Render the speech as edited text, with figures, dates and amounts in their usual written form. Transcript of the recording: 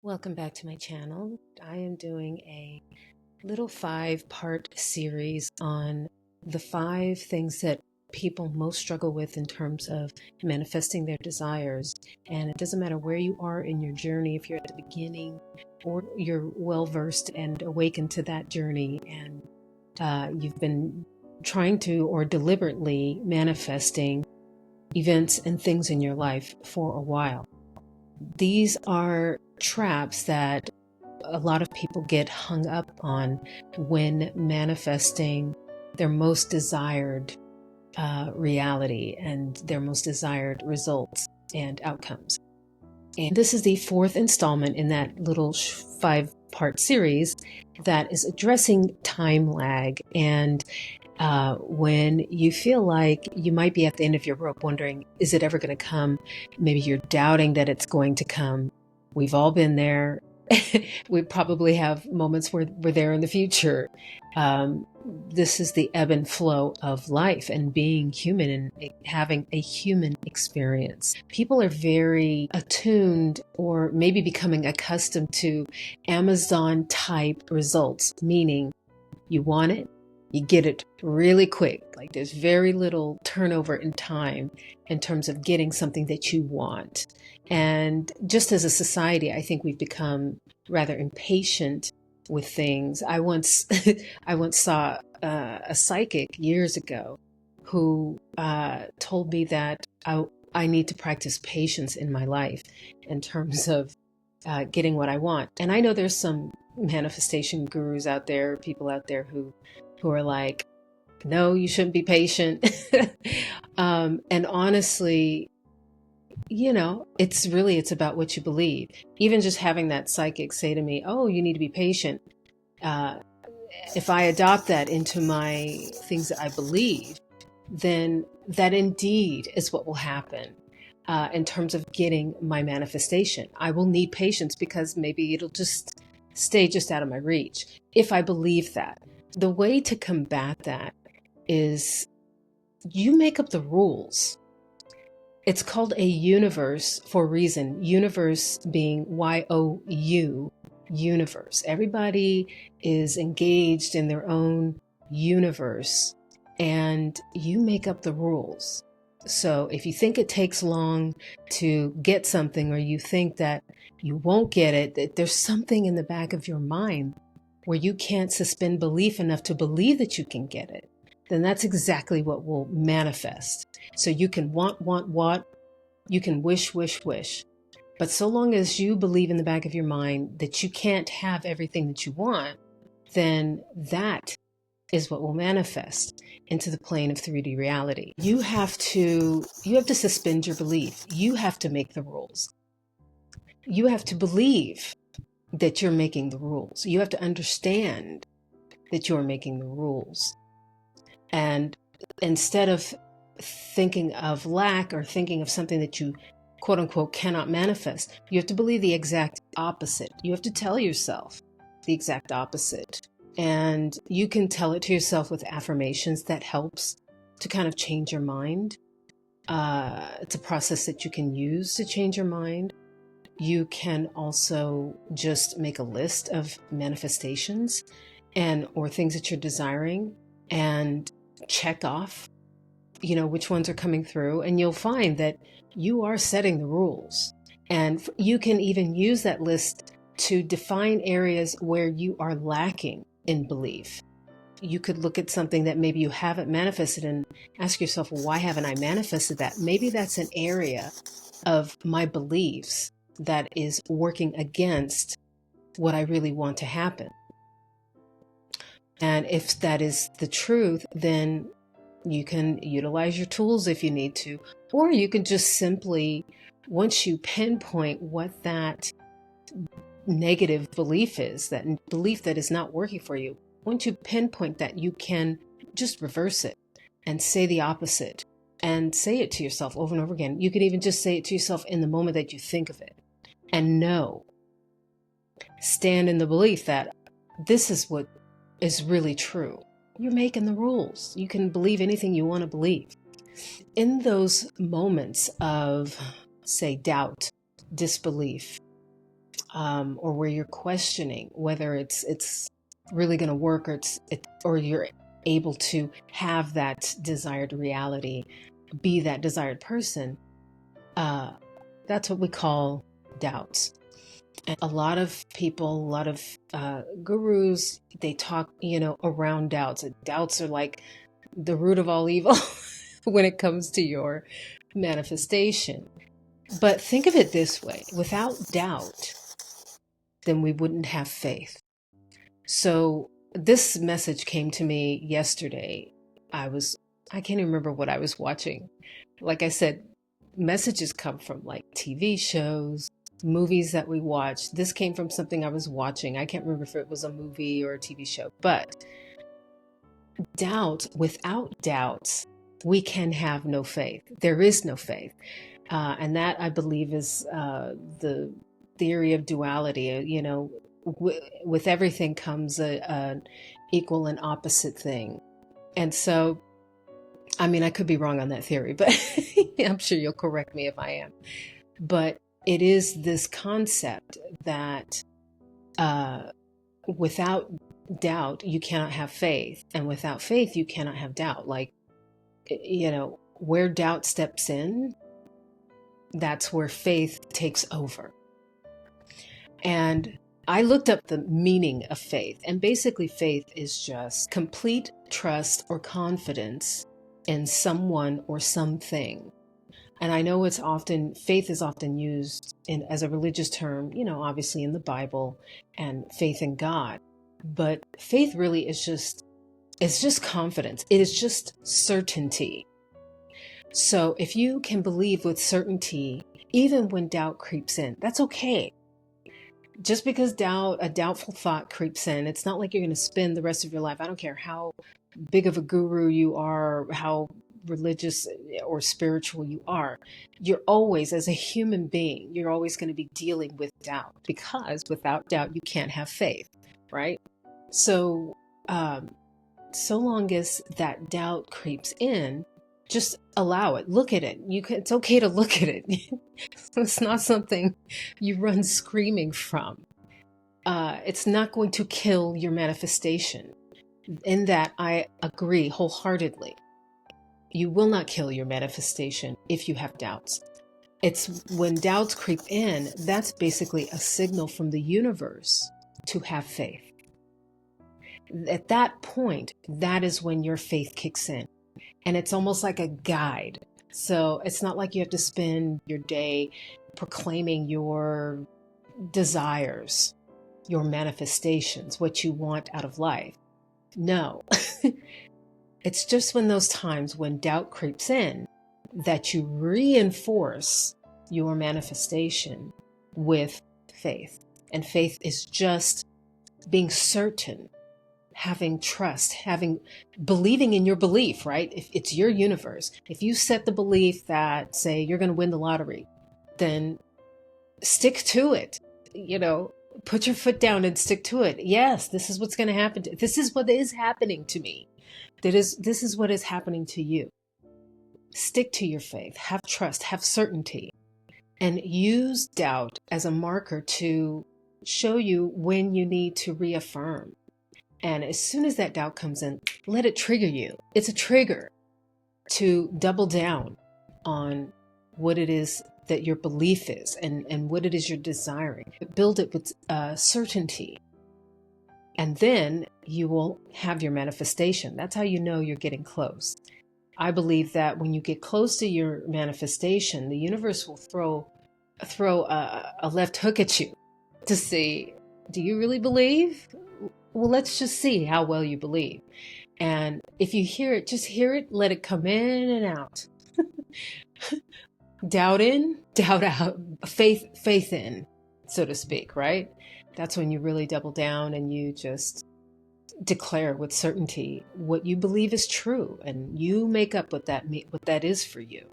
Welcome back to my channel. I am doing a little 5-part series on the 5 things that people most struggle with in terms of manifesting their desires. And it doesn't matter where you are in your journey, if you're at the beginning or you're well-versed and awakened to that journey, and you've been trying to or deliberately manifesting events and things in your life for a while. These are traps that a lot of people get hung up on when manifesting their most desired reality and their most desired results and outcomes. And this is the 4th installment in that little 5-part series that is addressing time lag. And when you feel like you might be at the end of your rope wondering, is it ever going to come? Maybe you're doubting that it's going to come. We've all been there. We probably have moments where we're there in the future. This is the ebb and flow of life and being human and having a human experience. People are very attuned or maybe becoming accustomed to Amazon type results, meaning you want it, you get it really quick. Like there's very little turnover in time in terms of getting something that you want. And just as a society, I think we've become rather impatient with things. I once saw a psychic years ago who told me that I need to practice patience in my life in terms of getting what I want. And I know there's some manifestation gurus out there, people out there who are like, no, you shouldn't be patient. And honestly, you know, it's about what you believe. Even just having that psychic say to me, oh, you need to be patient. If I adopt that into my things that I believe, then that indeed is what will happen in terms of getting my manifestation. I will need patience because maybe it'll just stay just out of my reach if I believe that. The way to combat that is you make up the rules. It's called a universe for a reason. Universe being Y-O-U, universe. Everybody is engaged in their own universe and you make up the rules. So if you think it takes long to get something, or you think that you won't get it, that there's something in the back of your mind where you can't suspend belief enough to believe that you can get it, then that's exactly what will manifest. So you can want, you can wish. But so long as you believe in the back of your mind that you can't have everything that you want, then that is what will manifest into the plane of 3D reality. You have to suspend your belief. You have to make the rules. You have to believe that you're making the rules. You have to understand that you're making the rules. And instead of thinking of lack or thinking of something that you quote unquote cannot manifest, you have to believe the exact opposite. You have to tell yourself the exact opposite. And you can tell it to yourself with affirmations. That helps to kind of change your mind. It's a process that you can use to change your mind. You can also just make a list of manifestations or things that you're desiring and check off, which ones are coming through, and you'll find that you are setting the rules. And you can even use that list to define areas where you are lacking in belief. You could look at something that maybe you haven't manifested and ask yourself, well, why haven't I manifested that? Maybe that's an area of my beliefs that is working against what I really want to happen. And if that is the truth, then you can utilize your tools if you need to, or you can just simply, once you pinpoint what that negative belief is, that belief that is not working for you, once you pinpoint that, you can just reverse it and say the opposite and say it to yourself over and over again. You can even just say it to yourself in the moment that you think of it, and stand in the belief that this is what is really true. You're making the rules. You can believe anything you want to believe. In those moments of, say, doubt, disbelief, or where you're questioning whether it's really going to work, or you're able to have that desired reality, be that desired person, that's what we call doubts. And a lot of people, a lot of gurus, they talk, around doubts. Doubts are like the root of all evil when it comes to your manifestation. But think of it this way: without doubt, then we wouldn't have faith. So this message came to me yesterday. I can't even remember what I was watching. Like I said, messages come from like TV shows, movies that we watch. This came from something I was watching. I can't remember if it was a movie or a TV show, but without doubts, we can have no faith. There is no faith. And that, I believe, is the theory of duality. With everything comes an equal and opposite thing. And so, I mean, I could be wrong on that theory, but I'm sure you'll correct me if I am. But it is this concept that without doubt, you cannot have faith. And without faith, you cannot have doubt. Like, where doubt steps in, that's where faith takes over. And I looked up the meaning of faith. And basically, faith is just complete trust or confidence in someone or something. And I know faith is often used as a religious term, obviously in the Bible, and faith in God. But faith really is just confidence. It is just certainty. So if you can believe with certainty, even when doubt creeps in, that's okay. Just because a doubtful thought creeps in, it's not like you're going to spend the rest of your life. I don't care how big of a guru you are, how religious or spiritual you are. You're always, as a human being, you're always going to be dealing with doubt, because without doubt, you can't have faith, right? So, so long as that doubt creeps in, just allow it. Look at it. It's okay to look at it. It's not something you run screaming from. It's not going to kill your manifestation. In that, I agree wholeheartedly. You will not kill your manifestation if you have doubts. It's when doubts creep in, that's basically a signal from the universe to have faith. At that point, that is when your faith kicks in. And it's almost like a guide. So it's not like you have to spend your day proclaiming your desires, your manifestations, what you want out of life. No. It's just when those times when doubt creeps in that you reinforce your manifestation with faith. And faith is just being certain, having trust, believing in your belief, right? If it's your universe, if you set the belief that, say, you're going to win the lottery, then stick to it. Put your foot down and stick to it. Yes, this is what's going to happen. This is what is happening to me. This is what is happening to you. Stick to your faith. Have trust. Have certainty. And use doubt as a marker to show you when you need to reaffirm. And as soon as that doubt comes in, let it trigger you. It's a trigger to double down on what it is that your belief is and what it is you're desiring. Build it with certainty. And then you will have your manifestation. That's how you know you're getting close. I believe that when you get close to your manifestation, the universe will throw a left hook at you to see, do you really believe? Well, let's just see how well you believe. And if you hear it, just hear it, let it come in and out. Doubt in, doubt out, faith in, so to speak, right? That's when you really double down and you just declare with certainty what you believe is true, and you make up what that is for you.